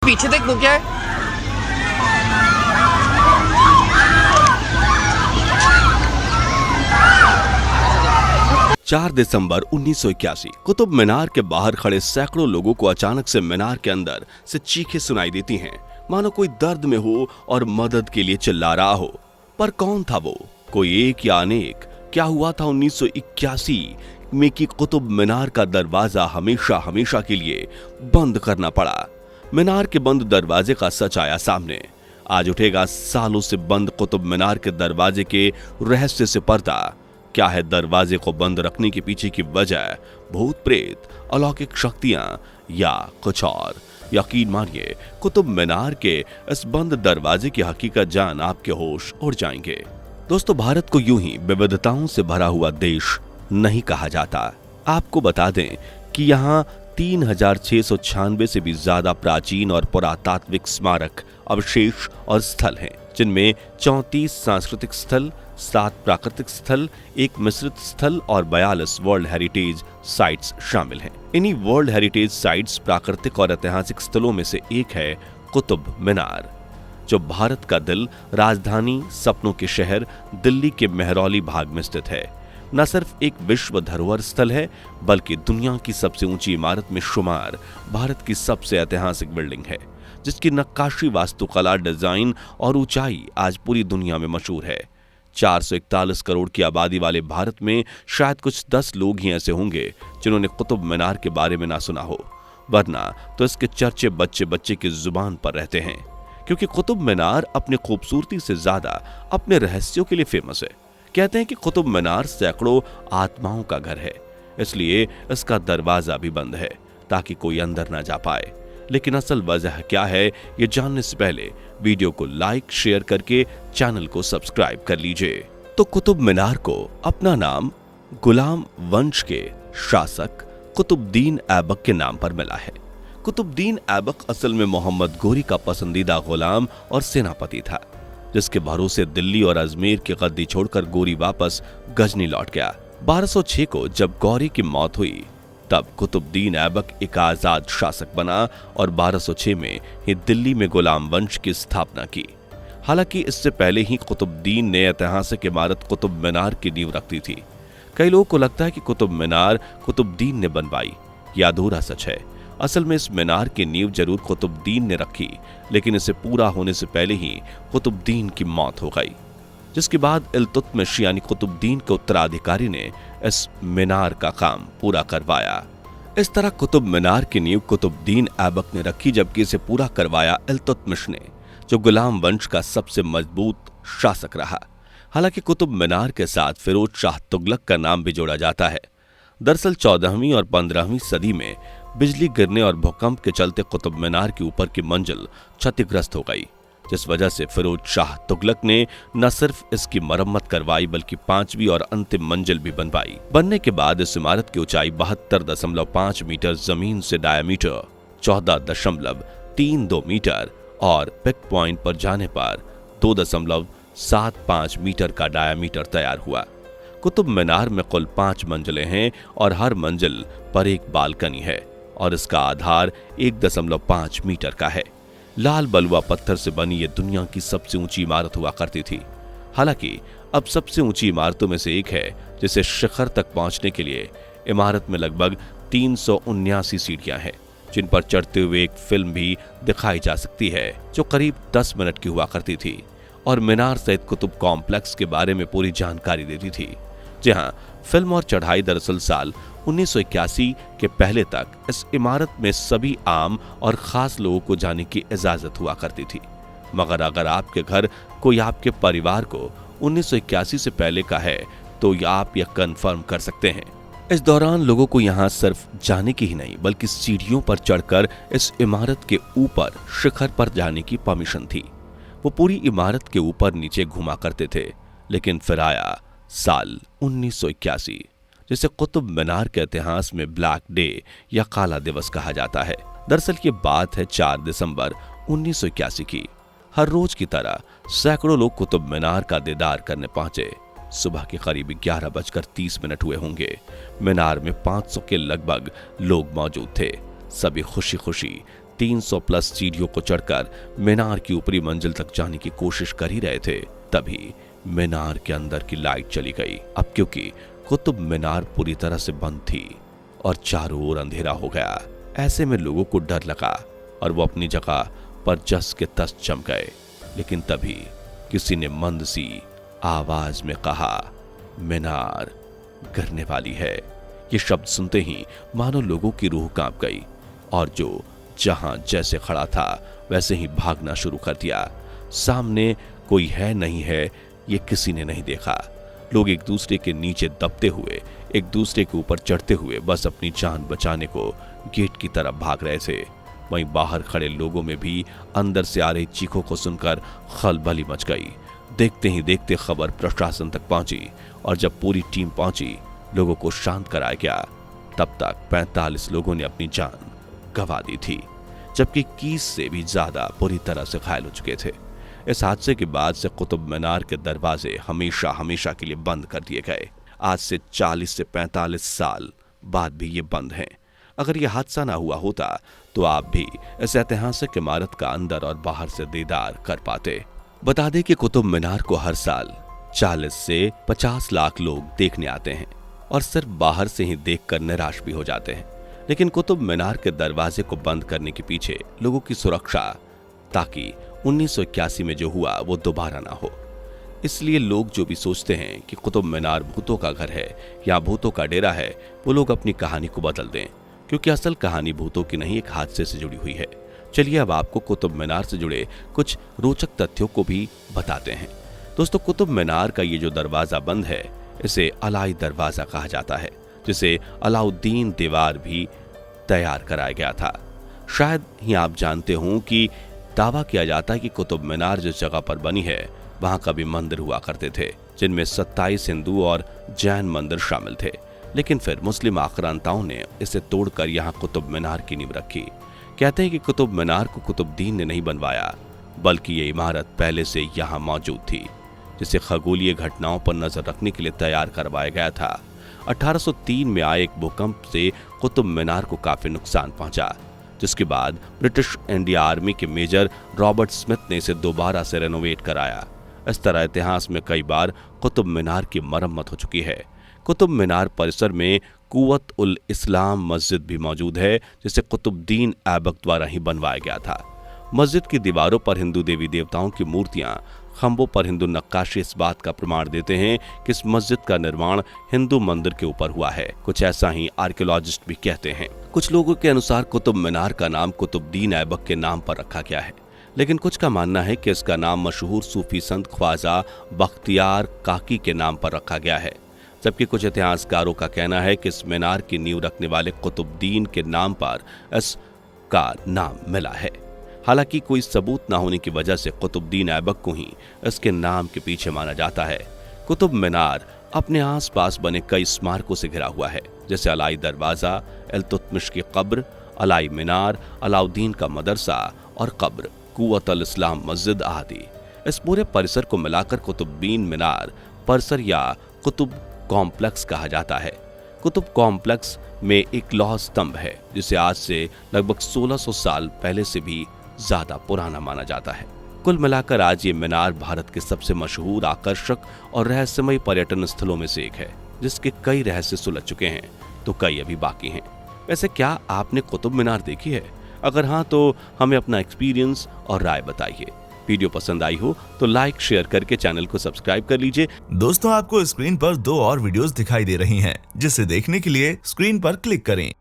पीछे देख वो क्या है। 4 दिसंबर 1981 कुतुब मीनार के बाहर खड़े सैकड़ों लोगों को अचानक से मीनार के अंदर से चीखें सुनाई देती हैं, मानो कोई दर्द में हो और मदद के लिए चिल्ला रहा हो। पर कौन था वो? कोई एक या अनेक? क्या हुआ था 1981 में कि कुतुब मीनार का दरवाजा हमेशा हमेशा के लिए बंद करना पड़ा? मीनार के बंद दरवाजे का सच आया सामने। आज उठेगा सालों से बंद कुतुब मीनार के दरवाजे के रहस्य से पर्दा। क्या है दरवाजे को बंद रखने के पीछे की वजह? भूत प्रेत, अलौकिक शक्तियां या कुछ और? यकीन मानिए, कुतुब मीनार के इस बंद दरवाजे की हकीकत जान आपके होश उड़ जाएंगे। दोस्तों, भारत को यूं ही विविधताओं से भरा हुआ देश नहीं कहा जाता। आपको बता दें कि यहाँ 3696 से भी ज्यादा प्राचीन और पुरातात्विक स्मारक, अवशेष और स्थल हैं, जिनमें 34 सांस्कृतिक स्थल, 7 प्राकृतिक स्थल, 1 मिश्रित स्थल और 42 वर्ल्ड हेरिटेज साइट्स शामिल हैं। इन्हीं वर्ल्ड हेरिटेज साइट्स, प्राकृतिक और ऐतिहासिक स्थलों में से एक है कुतुब मीनार, जो भारत का दिल, राजधानी, सपनों के शहर दिल्ली के मेहरौली भाग में स्थित है। न सिर्फ एक विश्व धरोहर स्थल है, बल्कि दुनिया की सबसे ऊंची इमारत में शुमार भारत की सबसे ऐतिहासिक बिल्डिंग है, जिसकी नक्काशी, वास्तुकला, डिजाइन और ऊंचाई आज पूरी दुनिया में मशहूर है। 441 करोड़ की आबादी वाले भारत में शायद कुछ 10 लोग ही ऐसे होंगे जिन्होंने कुतुब मीनार के बारे में ना सुना हो, वरना तो इसके चर्चे बच्चे बच्चे की जुबान पर रहते हैं, क्योंकि कुतुब मीनार अपनी खूबसूरती से ज्यादा अपने रहस्यों के लिए फेमस है। कहते हैं कि कुतुब मीनार सैकड़ों आत्माओं का घर है, इसलिए इसका दरवाजा भी बंद है ताकि कोई अंदर ना जा पाए। लेकिन असल वजह क्या है, ये जानने से पहले वीडियो को लाइक, शेयर करके चैनल को सब्सक्राइब कर लीजिए। तो कुतुब मीनार को अपना नाम गुलाम वंश के शासक कुतुबुद्दीन ऐबक के नाम पर मिला है। कुतुबुद्दीन ऐबक असल में मोहम्मद गोरी का पसंदीदा गुलाम और सेनापति था, जिसके भरोसे दिल्ली और अजमेर की गद्दी छोड़कर गोरी वापस गजनी लौट गया। 1206 को जब गौरी की मौत हुई, तब कुतुबुद्दीन ऐबक एक आजाद शासक बना और 1206 में ही दिल्ली में गुलाम वंश की स्थापना की। हालांकि इससे पहले ही कुतुबुद्दीन ने ऐतिहासिक इमारत कुतुब मीनार की नींव रखी थी। कई लोगों को लगता है कि कुतुब मीनार कुतुबुद्दीन ने बनवाई। यह अधूरा सच है। असल में इस मीनार की नींव जरूर कुतुबुद्दीन ने रखी, लेकिन इसे पूरा होने से पहले ही कुतुबुद्दीन की मौत हो गई, जिसके बाद इल्तुतमिश यानी कुतुबुद्दीन के उत्तराधिकारी ने इस मीनार का काम पूरा करवाया। इस तरह कुतुब मीनार की नींव कुतुबुद्दीन ऐबक ने रखी, जबकि इसे पूरा करवाया इल्तुतमिश ने, जो गुलाम वंश का सबसे मजबूत शासक रहा। हालांकि कुतुब मीनार के साथ फिरोज शाह तुगलक का नाम भी जोड़ा जाता है। दरअसल 14वीं और 15वीं सदी में बिजली गिरने और भूकंप के चलते कुतुब मीनार के ऊपर की मंजिल क्षतिग्रस्त हो गई, जिस वजह से फिरोज शाह तुगलक ने न सिर्फ इसकी मरम्मत करवाई, बल्कि 5वीं और अंतिम मंजिल भी बनवाई। बनने के बाद इस इमारत की ऊंचाई 72.5 मीटर, जमीन से डायमीटर 14.32 मीटर और पिक पॉइंट पर जाने पर 2.75 मीटर का डायमीटर तैयार हुआ। कुतुब मीनार में कुल 5 मंजिलें हैं और हर मंजिल पर एक बालकनी है और इसका आधार 1.5 मीटर का है। लाल बलुआ पत्थर से बनी ये दुनिया की सबसे ऊंची इमारत हुआ करती थी। हालांकि अब सबसे ऊंची इमारतों में से एक है, जिसे शिखर तक पहुंचने के लिए इमारत में लगभग 379 सीढ़ियां हैं, जिन पर चढ़ते हुए एक फिल्म भी दिखाई जा सकती है, जो करीब 10 मिनट की हुआ करती थी और मीनार सहित कुतुब कॉम्प्लेक्स के बारे में पूरी जानकारी देती थी। जी हाँ, फिल्म और चढ़ाई दरअसल साल 1981 के पहले तक इस इमारत में सभी आम और खास लोगों को जाने की इजाजत हुआ करती थी, मगर अगर आपके घर कोई आपके परिवार को 1981 से पहले का है, तो आप यह कंफर्म कर सकते हैं। इस दौरान लोगों को यहाँ सिर्फ जाने की ही नहीं, बल्कि सीढ़ियों पर चढ़कर इस इमारत के ऊपर शिखर पर जाने की परमिशन थी। वो पूरी इमारत के ऊपर नीचे घुमा करते थे। लेकिन फिर आया साल 1981, जिसे कुतुब मीनार के इतिहास में ब्लैक डे या काला दिवस कहा जाता है। दरअसल ये बात है 4 दिसंबर 1981 की। हर रोज की तरह सैकड़ों लोग कुतुब मीनार का दीदार करने पहुंचे। सुबह के करीब 11:30 हुए होंगे। मीनार में 500 के लगभग लोग मौजूद थे। सभी खुशी खुशी 300 प्लस सीढ़ियों को चढ़कर मीनार की ऊपरी मंजिल तक जाने की कोशिश कर ही रहे थे, तभी मीनार के अंदर की लाइट चली गई। अब क्योंकि कुतुब मीनार पूरी तरह से बंद थी और चारों ओर अंधेरा हो गया। ऐसे में लोगों को डर लगा और वो अपनी जगह पर जस के तस जम गए। लेकिन तभी किसी ने मंद सी आवाज में कहा, मीनार गिरने वाली है। ये शब्द सुनते ही मानो लोगों की रूह कांप गई और जो जहां जैसे खड़ा था वैसे ही भागना शुरू कर दिया। सामने कोई है नहीं है ये किसी ने नहीं देखा। लोग एक दूसरे के नीचे दबते हुए, एक दूसरे के ऊपर चढ़ते हुए बस अपनी जान बचाने को गेट की तरफ भाग रहे थे। वहीं बाहर खड़े लोगों में भी अंदर से आ रही चीखों को सुनकर खलबली मच गई। देखते ही देखते खबर प्रशासन तक पहुंची और जब पूरी टीम पहुंची, लोगों को शांत कराया गया। तब तक 45 लोगों ने अपनी जान गंवा दी थी, जबकि 21 से भी ज्यादा बुरी तरह से घायल हो चुके थे। इस हादसे के बाद से कुतुब मीनार के दरवाजे हमेशा हमेशा के लिए बंद कर दिए गए। आज से 40 से 45 साल बाद भी ये बंद हैं। अगर यह हादसा ना हुआ होता तो आप भी इस ऐतिहासिक इमारत का अंदर और बाहर से दीदार कर पाते। बता दें कि कुतुब मीनार को हर साल 40 से 50 लाख लोग देखने आते हैं और सिर्फ बाहर से ही देखकर निराश भी हो जाते हैं। लेकिन कुतुब मीनार के दरवाजे को बंद करने के पीछे लोगों की सुरक्षा, ताकि 1981 में जो हुआ वो दोबारा ना हो। इसलिए लोग जो भी सोचते हैं कि कुतुब मीनार भूतों का घर है या भूतों का डेरा है, वो लोग अपनी कहानी को बदल दें, क्योंकि असल कहानी भूतों की नहीं, एक हादसे से जुड़ी हुई है। चलिए अब आपको कुतुब मीनार से जुड़े कुछ रोचक तथ्यों को भी बताते हैं। दोस्तों, कुतुब मीनार का ये जो दरवाजा बंद है, इसे अलाई दरवाजा कहा जाता है, जिसे अलाउद्दीन दीवार भी तैयार कराया गया था। शायद ही आप जानते हों कि दावा किया जाता है कि कुतुब मीनार जिस जगह पर बनी है वहां कभी मंदिर हुआ करते थे, जिनमें 27 हिंदू और जैन मंदिर शामिल थे। लेकिन फिर मुस्लिम आक्रांताओं ने इसे तोड़कर यहाँ कुतुब मीनार की नींव रखी। कहते हैं कि कुतुब मीनार को कुतुबुद्दीन ने नहीं बनवाया, बल्कि ये इमारत पहले से यहाँ मौजूद थी, जिसे खगोलीय घटनाओं पर नजर रखने के लिए तैयार करवाया गया था। 1803 में आए एक भूकंप से कुतुब मीनार को काफी नुकसान पहुंचा, जिसके बाद ब्रिटिश इंडिया आर्मी के मेजर रॉबर्ट स्मिथ ने इसे दोबारा से रेनोवेट कराया। इस तरह इतिहास में कई बार कुतुब मीनार की मरम्मत हो चुकी है। कुतुब मीनार परिसर में कुव्वत उल इस्लाम मस्जिद भी मौजूद है, जिसे कुतुबुद्दीन ऐबक द्वारा ही बनवाया गया था। मस्जिद की दीवारों पर हिंदू देवी देवताओं की मूर्तियां, खंभों पर हिंदू नक्काशी इस बात का प्रमाण देते हैं कि इस मस्जिद का निर्माण हिंदू मंदिर के ऊपर हुआ है। कुछ ऐसा ही आर्कियोलॉजिस्ट भी कहते हैं। कुछ लोगों के अनुसार कुतुब मीनार का नाम कुतुबुद्दीन ऐबक के नाम पर रखा गया है, लेकिन कुछ का मानना है कि इसका नाम मशहूर सूफी संत ख्वाजा बख्तियार काकी के नाम पर रखा गया है। जबकि कुछ इतिहासकारों का कहना है कि इस मीनार की नींव रखने वाले कुतुबुद्दीन के नाम पर इसका नाम मिला है। हालांकि कोई सबूत न होने की वजह से कुतुबुद्दीन ऐबक को ही इसके नाम के पीछे माना जाता है। कुतुब मीनार अपने आसपास बने कई स्मारकों से घिरा हुआ है, जैसे अलाई दरवाजा, इल्तुतमिश की कब्र, अलाई मीनार, अलाउद्दीन का मदरसा और कब्र, कुव्वत उल इस्लाम मस्जिद आदि। इस पूरे परिसर को मिलाकर कुतुबुद्दीन मीनार परिसर या कुतुब कॉम्प्लेक्स कहा जाता है। कुतुब कॉम्प्लेक्स में एक लौह स्तंभ है, जिसे आज से लगभग 1600 साल पहले से भी ज्यादा पुराना माना जाता है। कुल मिलाकर आज ये मीनार भारत के सबसे मशहूर, आकर्षक और रहस्यमय पर्यटन स्थलों में से एक है, जिसके कई रहस्य सुलझ चुके हैं तो कई अभी बाकी हैं। वैसे क्या आपने कुतुब मीनार देखी है? अगर हाँ तो हमें अपना एक्सपीरियंस और राय बताइए। वीडियो पसंद आई हो तो लाइक शेयर करके चैनल को सब्सक्राइब कर लीजिए। दोस्तों, आपको स्क्रीन पर 2 और वीडियोस दिखाई दे रही हैं, जिसे देखने के लिए स्क्रीन पर क्लिक करें।